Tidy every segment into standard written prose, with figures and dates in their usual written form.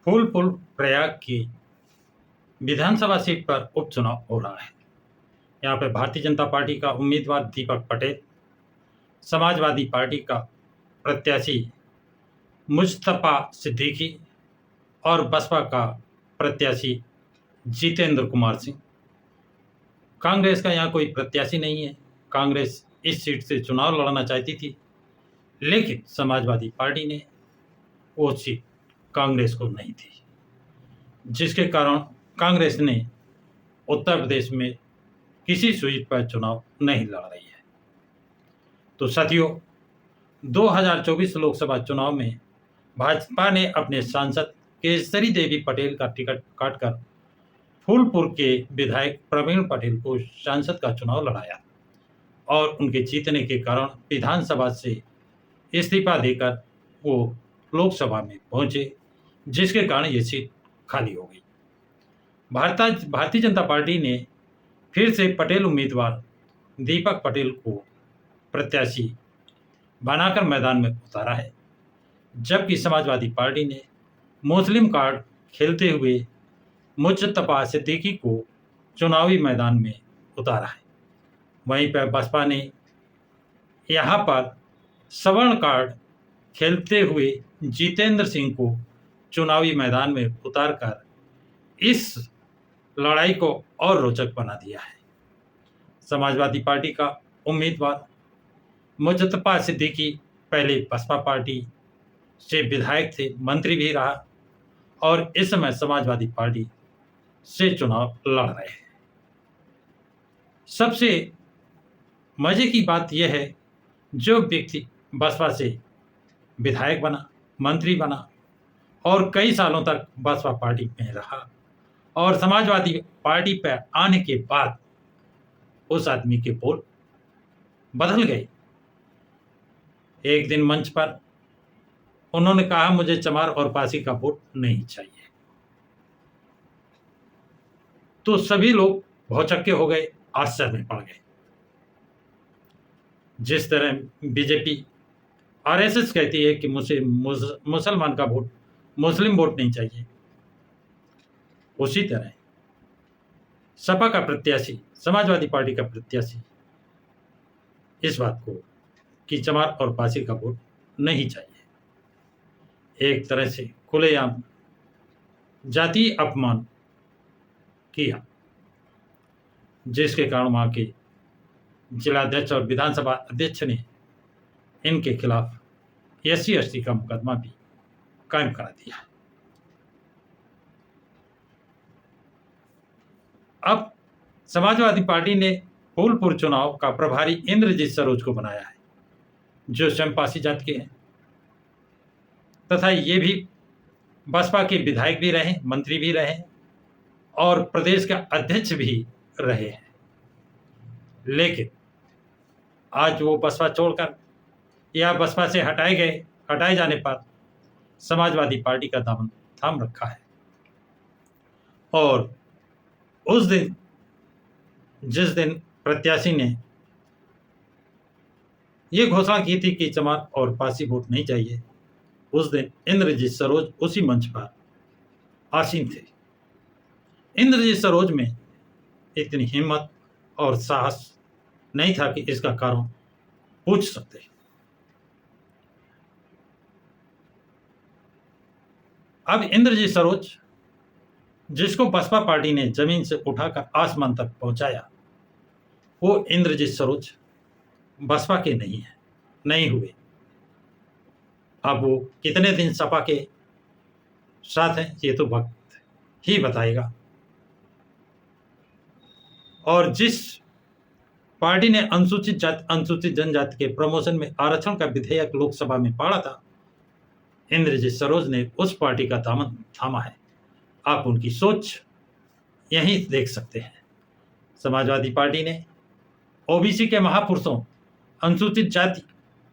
फूलपुर प्रयाग की विधानसभा सीट पर उपचुनाव हो रहा है। यहाँ पे भारतीय जनता पार्टी का उम्मीदवार दीपक पटेल, समाजवादी पार्टी का प्रत्याशी मुस्तफा सिद्दीकी और बसपा का प्रत्याशी जितेंद्र कुमार सिंह। कांग्रेस का यहाँ कोई प्रत्याशी नहीं है। कांग्रेस इस सीट से चुनाव लड़ना चाहती थी, लेकिन समाजवादी पार्टी ने वो सीट कांग्रेस को नहीं दी, जिसके कारण कांग्रेस ने उत्तर प्रदेश में किसी सीट पर चुनाव नहीं लड़ रही है। तो साथियों, 2024 लोकसभा चुनाव में भाजपा ने अपने सांसद केसरी देवी पटेल का टिकट काटकर फूलपुर के विधायक प्रवीण पटेल को सांसद का चुनाव लड़ाया और उनके जीतने के कारण विधानसभा से इस्तीफा देकर वो लोकसभा में पहुंचे, जिसके कारण ये सीट खाली हो गई। भारतीय जनता पार्टी ने फिर से पटेल उम्मीदवार दीपक पटेल को प्रत्याशी बनाकर मैदान में उतारा है, जबकि समाजवादी पार्टी ने मुस्लिम कार्ड खेलते हुए मुस्तफा सिद्दीकी को चुनावी मैदान में उतारा है। वहीं पर बसपा ने यहाँ पर सवर्ण कार्ड खेलते हुए जितेंद्र सिंह को चुनावी मैदान में उतारकर इस लड़ाई को और रोचक बना दिया है। समाजवादी पार्टी का उम्मीदवार मुस्तफा सिद्दीकी पहले बसपा पार्टी से विधायक थे, मंत्री भी रहा और इस समय समाजवादी पार्टी से चुनाव लड़ रहे हैं। सबसे मजे की बात यह है, जो व्यक्ति बसपा से विधायक बना, मंत्री बना और कई सालों तक बसपा पार्टी में रहा और समाजवादी पार्टी पर आने के बाद उस आदमी के बोल बदल गए। एक दिन मंच पर उन्होंने कहा, मुझे चमार और पासी का वोट नहीं चाहिए। तो सभी लोग भौचक्के हो गए, आश्चर्य में पड़ गए। जिस तरह बीजेपी आरएसएस कहती है कि मुझे मुसलमान का वोट, मुस्लिम वोट नहीं चाहिए, उसी तरह सपा का प्रत्याशी, समाजवादी पार्टी का प्रत्याशी इस बात को कि चमार और पासी का वोट नहीं चाहिए, एक तरह से खुलेआम जातीय अपमान किया, जिसके कारण वहां के जिलाध्यक्ष और विधानसभा अध्यक्ष ने इनके खिलाफ SC/ST का मुकदमा भी कायम करा दिया। अब समाजवादी पार्टी ने फूलपुर चुनाव का प्रभारी इंद्रजीत सरोज को बनाया है, जो स्वयं पासी जाति के हैं तथा ये भी बसपा के विधायक भी रहे, मंत्री भी रहे और प्रदेश का अध्यक्ष भी रहे हैं। लेकिन आज वो बसपा छोड़कर या बसपा से हटाए जाने पर समाजवादी पार्टी का दामन थाम रखा है। और उस दिन, जिस दिन प्रत्याशी ने ये घोषणा की थी कि चमार और पासी वोट नहीं चाहिए, उस दिन इंद्रजीत सरोज उसी मंच पर आसीन थे। इंद्रजीत सरोज में इतनी हिम्मत और साहस नहीं था कि इसका कारण पूछ सकते। अब इंद्रजीत सरोज, जिसको बसपा पार्टी ने जमीन से उठाकर आसमान तक पहुंचाया, वो इंद्रजीत सरोज बसपा के नहीं हुए। अब वो कितने दिन सपा के साथ हैं, ये तो वक्त ही बताएगा। और जिस पार्टी ने अनुसूचित जनजाति के प्रमोशन में आरक्षण का विधेयक लोकसभा में पाड़ा था, इंद्रजीत सरोज ने उस पार्टी का दामन थामा है। आप उनकी सोच यहीं देख सकते हैं। समाजवादी पार्टी ने ओबीसी के महापुरुषों, अनुसूचित जाति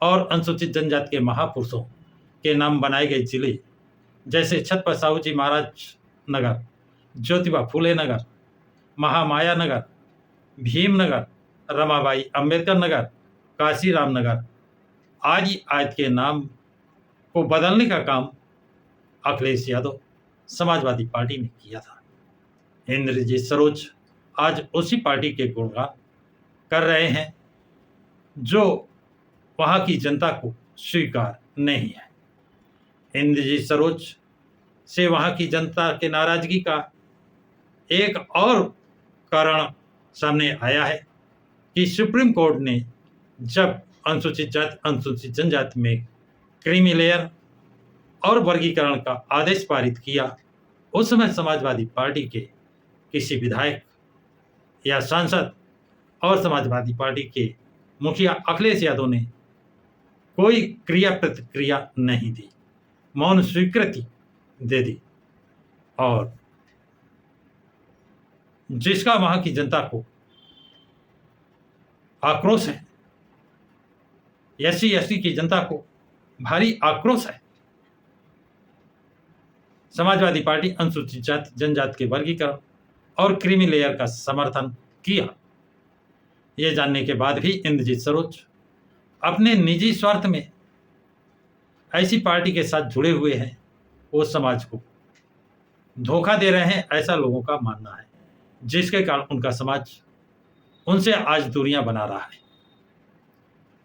और अनुसूचित जनजाति के महापुरुषों के नाम बनाए गए जिले जैसे छत्रपति साहू जी महाराज नगर, ज्योतिबा फूले नगर, महामाया नगर, भीमनगर, रमाबाई अंबेडकर नगर, काशीराम नगर आदि के नाम को बदलने का काम अखिलेश यादव समाजवादी पार्टी ने किया था। इंद्रजीत सरोज आज उसी पार्टी के गुणगान कर रहे हैं जो वहां की जनता को स्वीकार नहीं है। इंद्रजीत सरोज से वहां की जनता के नाराजगी का एक और कारण सामने आया है कि सुप्रीम कोर्ट ने जब अनुसूचित जाति अनुसूचित जनजाति में क्रीमी लेयर और वर्गीकरण का आदेश पारित किया, उस समय समाजवादी पार्टी के किसी विधायक या सांसद और समाजवादी पार्टी के मुखिया अखिलेश यादव ने कोई क्रिया प्रतिक्रिया नहीं दी, मौन स्वीकृति दे दी। और जिसका वहां की जनता को आक्रोश है, एससी एसटी की जनता को भारी आक्रोश है। समाजवादी पार्टी अनुसूचित जाति जनजाति के वर्गीकरण और क्रीमी लेयर का समर्थन किया। यह जानने के बाद भी इंद्रजीत सरोज अपने निजी स्वार्थ में ऐसी पार्टी के साथ जुड़े हुए हैं, वो समाज को धोखा दे रहे हैं, ऐसा लोगों का मानना है, जिसके कारण उनका समाज उनसे आज दूरियां बना रहा है।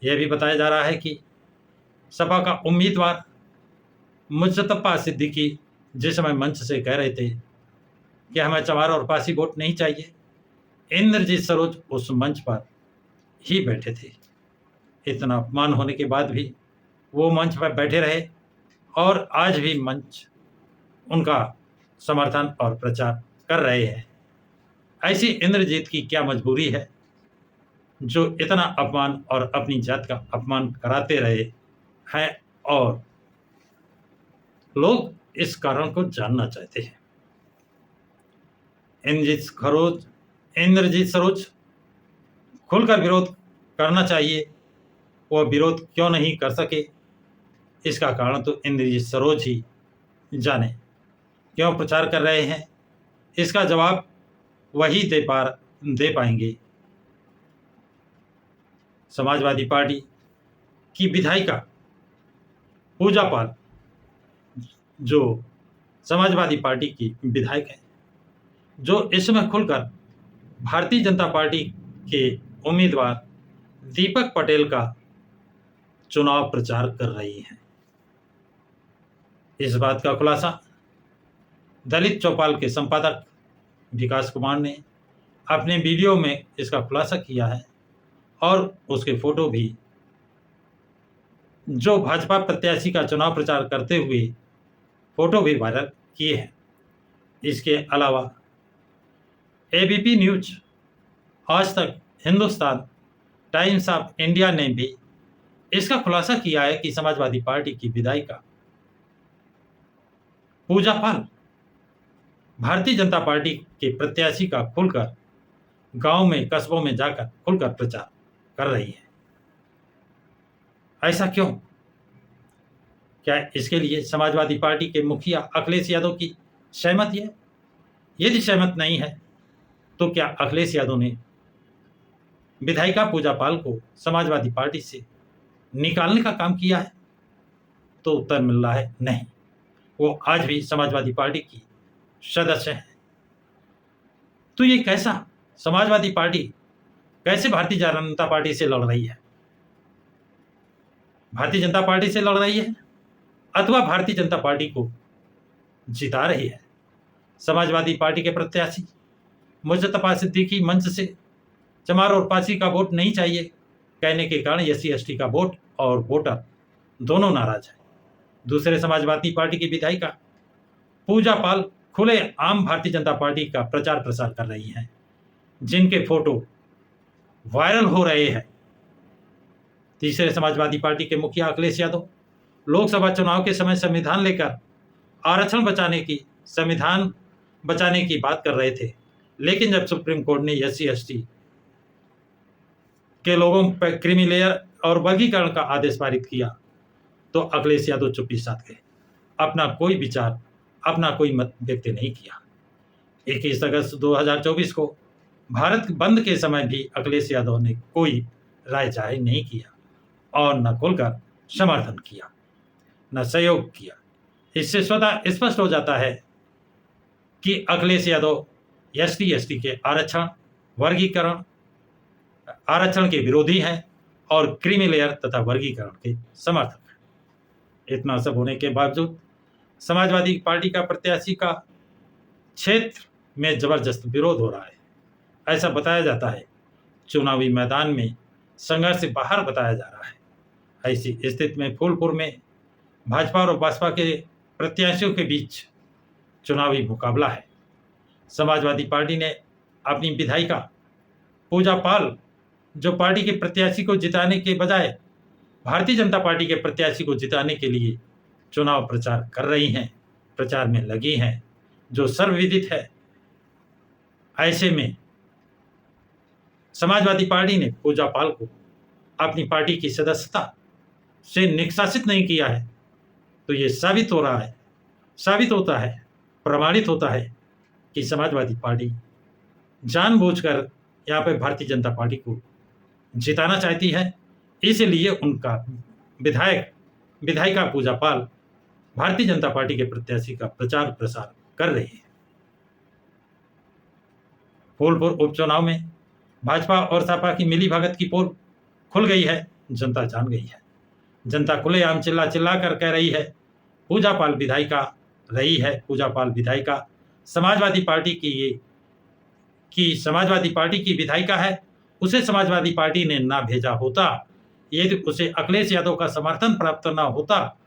यह भी बताया जा रहा है कि सपा का उम्मीदवार मुजफ्फर सिद्दीकी जिस समय मंच से कह रहे थे कि हमें चमार और पासी वोट नहीं चाहिए, इंद्रजीत सरोज उस मंच पर ही बैठे थे। इतना अपमान होने के बाद भी वो मंच पर बैठे रहे और आज भी मंच उनका समर्थन और प्रचार कर रहे हैं। ऐसी इंद्रजीत की क्या मजबूरी है जो इतना अपमान और अपनी जात का अपमान कराते रहे हैं, और लोग इस कारण को जानना चाहते हैं। इंद्रजीत सरोज खुलकर विरोध करना चाहिए, वह विरोध क्यों नहीं कर सके, इसका कारण तो इंद्रजीत सरोज ही जाने। क्यों प्रचार कर रहे हैं, इसका जवाब वही दे पाएंगे। समाजवादी पार्टी की विधायिका पूजा पाल, जो समाजवादी पार्टी की विधायक है, जो इस समय खुलकर भारतीय जनता पार्टी के उम्मीदवार दीपक पटेल का चुनाव प्रचार कर रही हैं। इस बात का खुलासा दलित चौपाल के संपादक विकास कुमार ने अपने वीडियो में इसका खुलासा किया है, और उसके फोटो भी जो भाजपा प्रत्याशी का चुनाव प्रचार करते हुए फोटो भी वायरल किए हैं। इसके अलावा एबीपी न्यूज, आज तक, हिंदुस्तान, टाइम्स ऑफ इंडिया ने भी इसका खुलासा किया है कि समाजवादी पार्टी की विधायिका पूजा पाल भारतीय जनता पार्टी के प्रत्याशी का खुलकर गांव में, कस्बों में जाकर खुलकर प्रचार कर रही है। ऐसा क्यों? क्या इसके लिए समाजवादी पार्टी के मुखिया अखिलेश यादव की सहमति है? यदि सहमत नहीं है तो क्या अखिलेश यादव ने विधायिका पूजा पाल को समाजवादी पार्टी से निकालने का काम किया है? तो उत्तर मिल रहा है नहीं, वो आज भी समाजवादी पार्टी की सदस्य हैं। तो ये कैसा समाजवादी पार्टी कैसे भारतीय जनता पार्टी से लड़ रही है? भारतीय जनता पार्टी से लड़ रही है अथवा भारतीय जनता पार्टी को जिता रही है? समाजवादी पार्टी के प्रत्याशी मुजफ्फर सिद्दीकी मंच से चमार और पासी का वोट नहीं चाहिए कहने के कारण एससी एसटी का वोट और वोटर दोनों नाराज है। दूसरे समाजवादी पार्टी की विधायिका पूजा पाल खुले आम भारतीय जनता पार्टी का प्रचार प्रसार कर रही हैं, जिनके फोटो वायरल हो रहे हैं। तीसरे समाजवादी पार्टी के मुखिया अखिलेश यादव लोकसभा चुनाव के समय संविधान बचाने की बात कर रहे थे, लेकिन जब सुप्रीम कोर्ट ने एससी एसटी के लोगों पर क्रीमी लेयर और वर्गीकरण का आदेश पारित किया तो अखिलेश यादव चुप्पी साध गए, अपना कोई विचार, अपना कोई मत व्यक्त नहीं किया। 21 अगस्त 2024 को भारत बंद के समय भी अखिलेश यादव ने कोई राय जाहिर नहीं किया और न खुलकर समर्थन किया, न सहयोग किया। इससे स्वतः स्पष्ट हो जाता है कि अखिलेश यादव ST के आरक्षण के विरोधी हैं और क्रीमी लेयर तथा वर्गीकरण के समर्थक हैं। इतना सब होने के बावजूद समाजवादी पार्टी का प्रत्याशी का क्षेत्र में जबरदस्त विरोध हो रहा है। ऐसा बताया जाता है चुनावी मैदान में संघर्ष से बाहर बताया जा रहा है। ऐसी स्थिति में फूलपुर में भाजपा और बसपा के प्रत्याशियों के बीच चुनावी मुकाबला है। समाजवादी पार्टी ने अपनी विधायिका पूजा पाल, जो पार्टी के प्रत्याशी को जिताने के बजाय भारतीय जनता पार्टी के प्रत्याशी को जिताने के लिए चुनाव प्रचार कर रही हैं, प्रचार में लगी हैं, जो सर्वविदित है। ऐसे में समाजवादी पार्टी ने पूजा पाल को अपनी पार्टी की सदस्यता से निष्कासित नहीं किया है, तो ये साबित होता है, प्रमाणित होता है कि समाजवादी पार्टी जानबूझकर यहाँ पे भारतीय जनता पार्टी को जिताना चाहती है। इसलिए उनका विधायिका पूजा पाल भारतीय जनता पार्टी के प्रत्याशी का प्रचार प्रसार कर रही है। फूलपुर उपचुनाव में भाजपा और सपा की मिलीभगत की पोल खुल गई है, जनता जान गई है। जनता खुलेआम चिल्ला कर कह रही है पूजा पाल विधायिका रही है, पूजा पाल विधायिका समाजवादी पार्टी की विधायिका है। उसे समाजवादी पार्टी ने ना भेजा होता, यदि उसे अखिलेश यादव का समर्थन प्राप्त ना होता,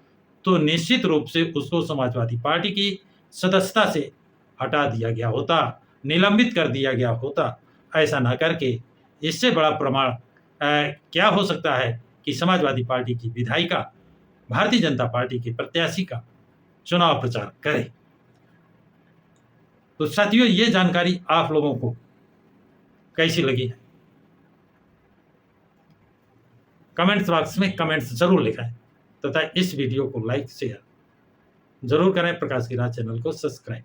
तो निश्चित रूप से उसको समाजवादी पार्टी की सदस्यता से हटा दिया गया होता, निलंबित कर दिया गया होता। ऐसा ना करके इससे बड़ा प्रमाण क्या हो सकता है कि समाजवादी पार्टी की विधायिका भारतीय जनता पार्टी के प्रत्याशी का चुनाव प्रचार करे। तो साथियों, ये जानकारी आप लोगों को कैसी लगी है? कमेंट्स बॉक्स में कमेंट्स जरूर लिखें तथा इस वीडियो को लाइक शेयर जरूर करें। प्रकाश की राह चैनल को सब्सक्राइब